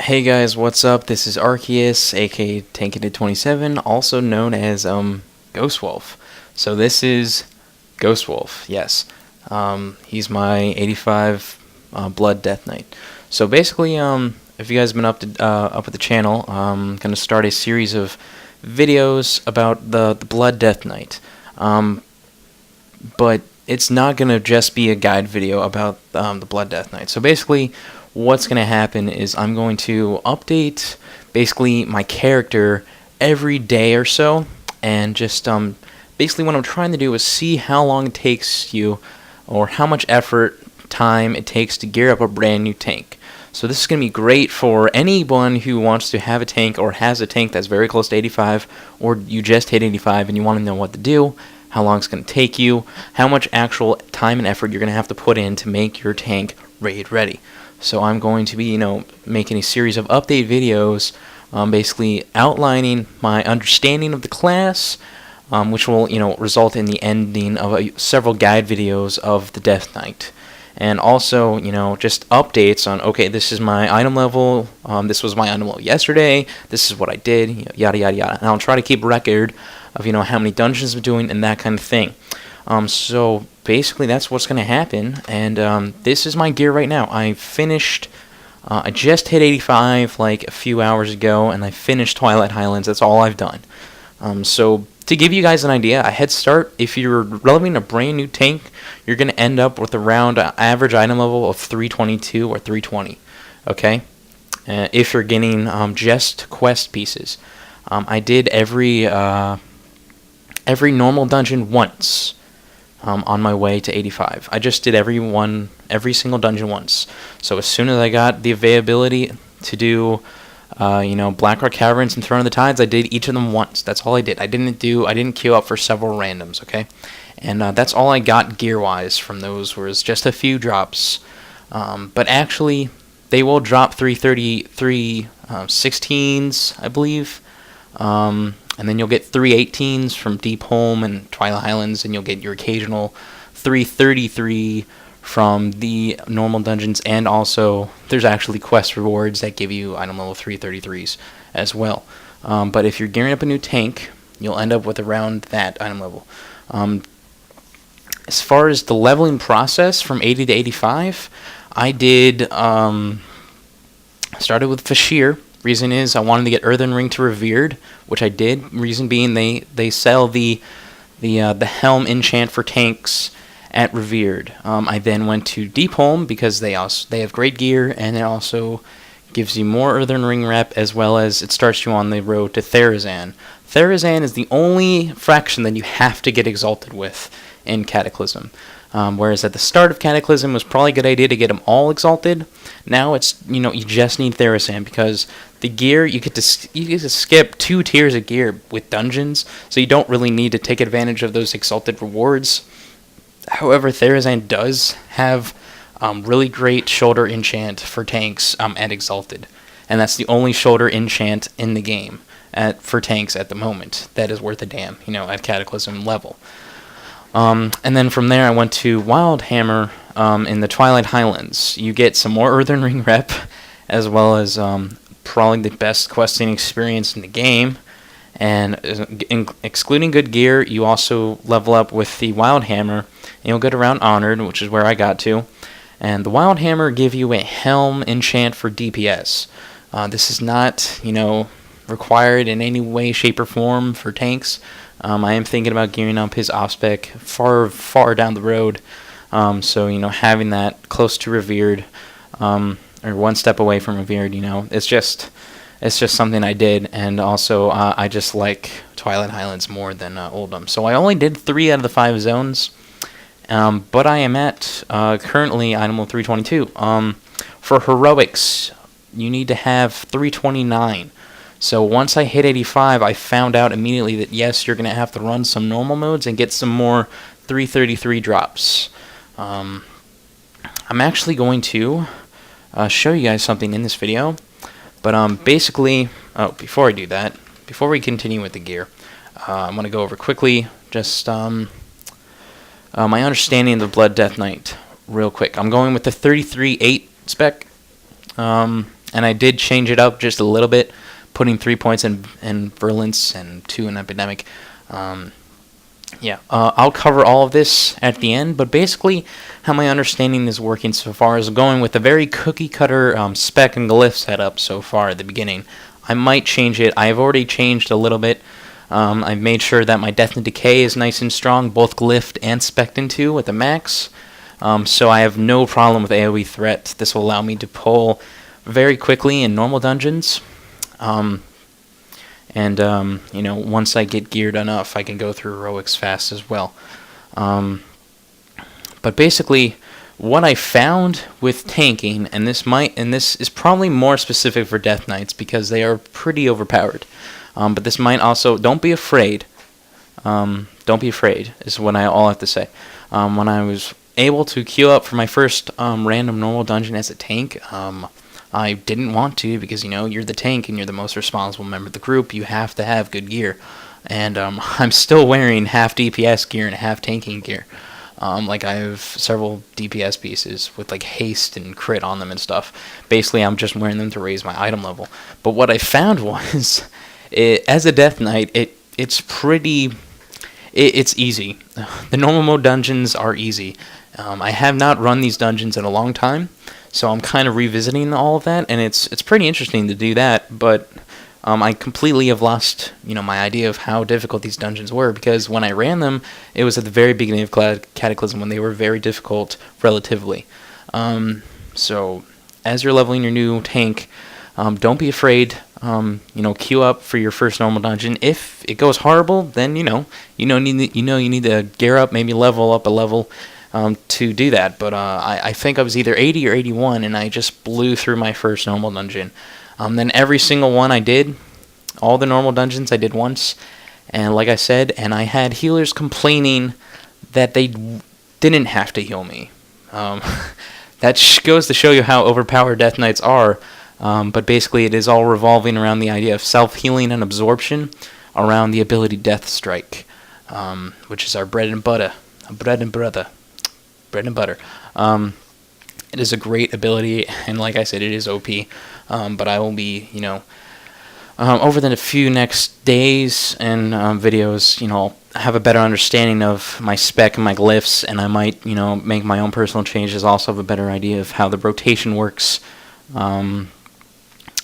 Hey guys, what's up? This is Arceus, aka Tankadid27, also known as Ghost Wolf. So this is Ghost Wolf, yes. He's my 85 Blood Death Knight. So basically, if you guys have been up with the channel, I'm gonna start a series of videos about the Blood Death Knight. But it's not gonna just be a guide video about the Blood Death Knight. So basically, what's going to happen is I'm going to update basically my character every day or so, and just basically what I'm trying to do is see how long it takes you, or how much effort, time it takes to gear up a brand new tank. So this is going to be great for anyone who wants to have a tank or has a tank that's very close to 85, or you just hit 85 and you want to know what to do, how long it's going to take you, how much actual time and effort you're going to have to put in to make your tank raid ready. So I'm going to be, making a series of update videos, basically outlining my understanding of the class, which will, result in the ending of several guide videos of the Death Knight. And also, just updates on, okay, this is my item level, this was my item level yesterday, this is what I did, yada, yada, yada. And I'll try to keep record of, how many dungeons I'm doing and that kind of thing. So basically that's what's going to happen, and this is my gear right now. I finished, I just hit 85 like a few hours ago, and I finished Twilight Highlands. That's all I've done. So to give you guys an idea, a head start, if you're leveling a brand new tank, you're going to end up with around average item level of 322 or 320, okay? If you're getting just quest pieces. I did every normal dungeon once. On my way to 85. I just did every single dungeon once. So as soon as I got the availability to do, Blackrock Caverns and Throne of the Tides, I did each of them once. That's all I did. I didn't queue up for several randoms, okay? And that's all I got gear-wise from those, was just a few drops. But actually, they will drop 333 16s, I believe. And then you'll get 318s from Deep Home and Twilight Highlands, and you'll get your occasional 333 from the normal dungeons, and also there's actually quest rewards that give you item level 333s as well. But if you're gearing up a new tank, you'll end up with around that item level. As far as the leveling process from 80 to 85, I did started with Fashir. Reason is I wanted to get Earthen Ring to Revered, which I did. Reason being they sell the Helm enchant for tanks at Revered. I then went to Deep Home because they have great gear, and it also gives you more Earthen Ring rep, as well as it starts you on the road to Therazane. Therazane is the only faction that you have to get exalted with in Cataclysm. Whereas at the start of Cataclysm, it was probably a good idea to get them all exalted. Now it's, you just need Therazane, because the gear, you get to skip 2 tiers of gear with dungeons, so you don't really need to take advantage of those exalted rewards. However, Therazane does have really great shoulder enchant for tanks at exalted, and that's the only shoulder enchant in the game for tanks at the moment that is worth a damn, at Cataclysm level. And then from there I went to Wildhammer in the Twilight Highlands. You get some more Earthen Ring rep, as well as probably the best questing experience in the game. And excluding good gear, you also level up with the Wildhammer, and you'll get around Honored, which is where I got to. And the Wildhammer give you a Helm enchant for DPS. This is not, required in any way, shape, or form for tanks. I am thinking about gearing up his off-spec far down the road. So, having that close to Revered, or one step away from Revered, it's just something I did. And also, I just like Twilight Highlands more than Oldham. So I only did 3 out of the 5 zones. But I am at, currently, item level 322. For Heroics, you need to have 329. So once I hit 85, I found out immediately that yes, you're going to have to run some normal modes and get some more 333 drops. I'm actually going to show you guys something in this video. But basically, before I do that, before we continue with the gear, I'm going to go over quickly just my understanding of the Blood Death Knight real quick. I'm going with the 33.8 spec. And I did change it up just a little bit, putting 3 points in Virulence and 2 in Epidemic. I'll cover all of this at the end, but basically how my understanding is working so far is going with a very cookie-cutter spec and glyph setup so far at the beginning. I might change it. I've already changed a little bit. I've made sure that my Death and Decay is nice and strong, both glyphed and spec'd into with the max. So I have no problem with AoE threat. This will allow me to pull very quickly in normal dungeons. Once I get geared enough, I can go through heroics fast as well. But basically, what I found with tanking, and this is probably more specific for Death Knights because they are pretty overpowered. But this might also, don't be afraid. Don't be afraid is what all I have to say. When I was able to queue up for my first random normal dungeon as a tank, I didn't want to because, you're the tank and you're the most responsible member of the group. You have to have good gear. And I'm still wearing half DPS gear and half tanking gear. I have several DPS pieces with haste and crit on them and stuff. Basically, I'm just wearing them to raise my item level. But what I found was, as a Death Knight, it's easy. The normal mode dungeons are easy. I have not run these dungeons in a long time, so I'm kind of revisiting all of that, and it's pretty interesting to do that, but I completely have lost, my idea of how difficult these dungeons were, because when I ran them, it was at the very beginning of Cataclysm when they were very difficult relatively. So as you're leveling your new tank, don't be afraid. Queue up for your first normal dungeon. If it goes horrible, then you need to gear up, maybe level up a level to do that. But I think I was either 80 or 81, and I just blew through my first normal dungeon. Then every single one I did, all the normal dungeons I did once, and like I said, and I had healers complaining that they didn't have to heal me. That goes to show you how overpowered Death Knights are. But basically, it is all revolving around the idea of self-healing and absorption around the ability Death Strike, which is our bread and butter. It is a great ability, and like I said, it is OP. But I will be, over the few next days and videos, I'll have a better understanding of my spec and my glyphs, and I might, make my own personal changes. Also have a better idea of how the rotation works.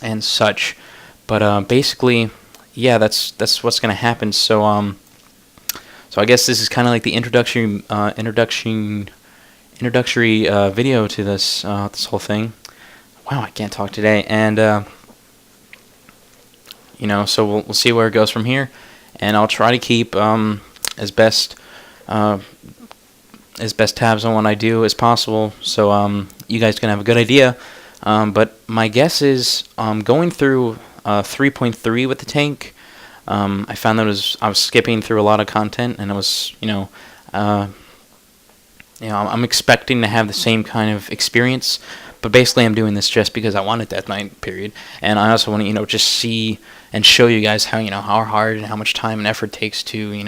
And such, but basically, yeah, that's what's gonna happen. So I guess this is kind of like the introductory video to this this whole thing. Wow, I can't talk today, and so we'll see where it goes from here, and I'll try to keep as best tabs on what I do as possible, so you guys can have a good idea. But my guess is going through 3.3 with the tank. I found that I was skipping through a lot of content, and it was I'm expecting to have the same kind of experience. But basically, I'm doing this just because I wanted Death Knight, period. And I also want to just see and show you guys how how hard and how much time and effort it takes to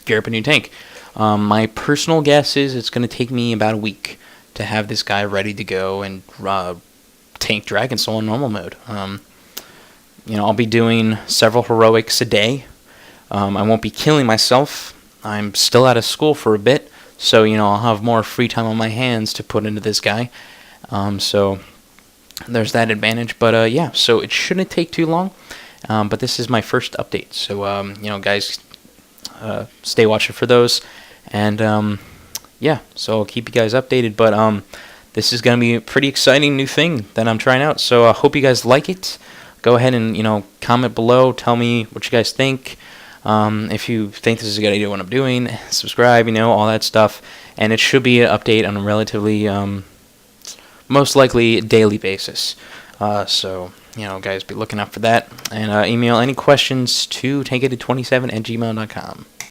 gear up a new tank. My personal guess is it's going to take me about a week to have this guy ready to go and tank Dragon Soul in normal mode. I'll be doing several heroics a day. I won't be killing myself. I'm still out of school for a bit, so I'll have more free time on my hands to put into this guy. So there's that advantage. But yeah, so it shouldn't take too long. But this is my first update, so guys, stay watching for those, and yeah, so I'll keep you guys updated. But this is going to be a pretty exciting new thing that I'm trying out, so I hope you guys like it. Go ahead and comment below, tell me what you guys think. If you think this is a good idea what I'm doing, subscribe, all that stuff. And it should be an update on a relatively most likely daily basis. So guys, be looking out for that, and email any questions to tankit27@gmail.com.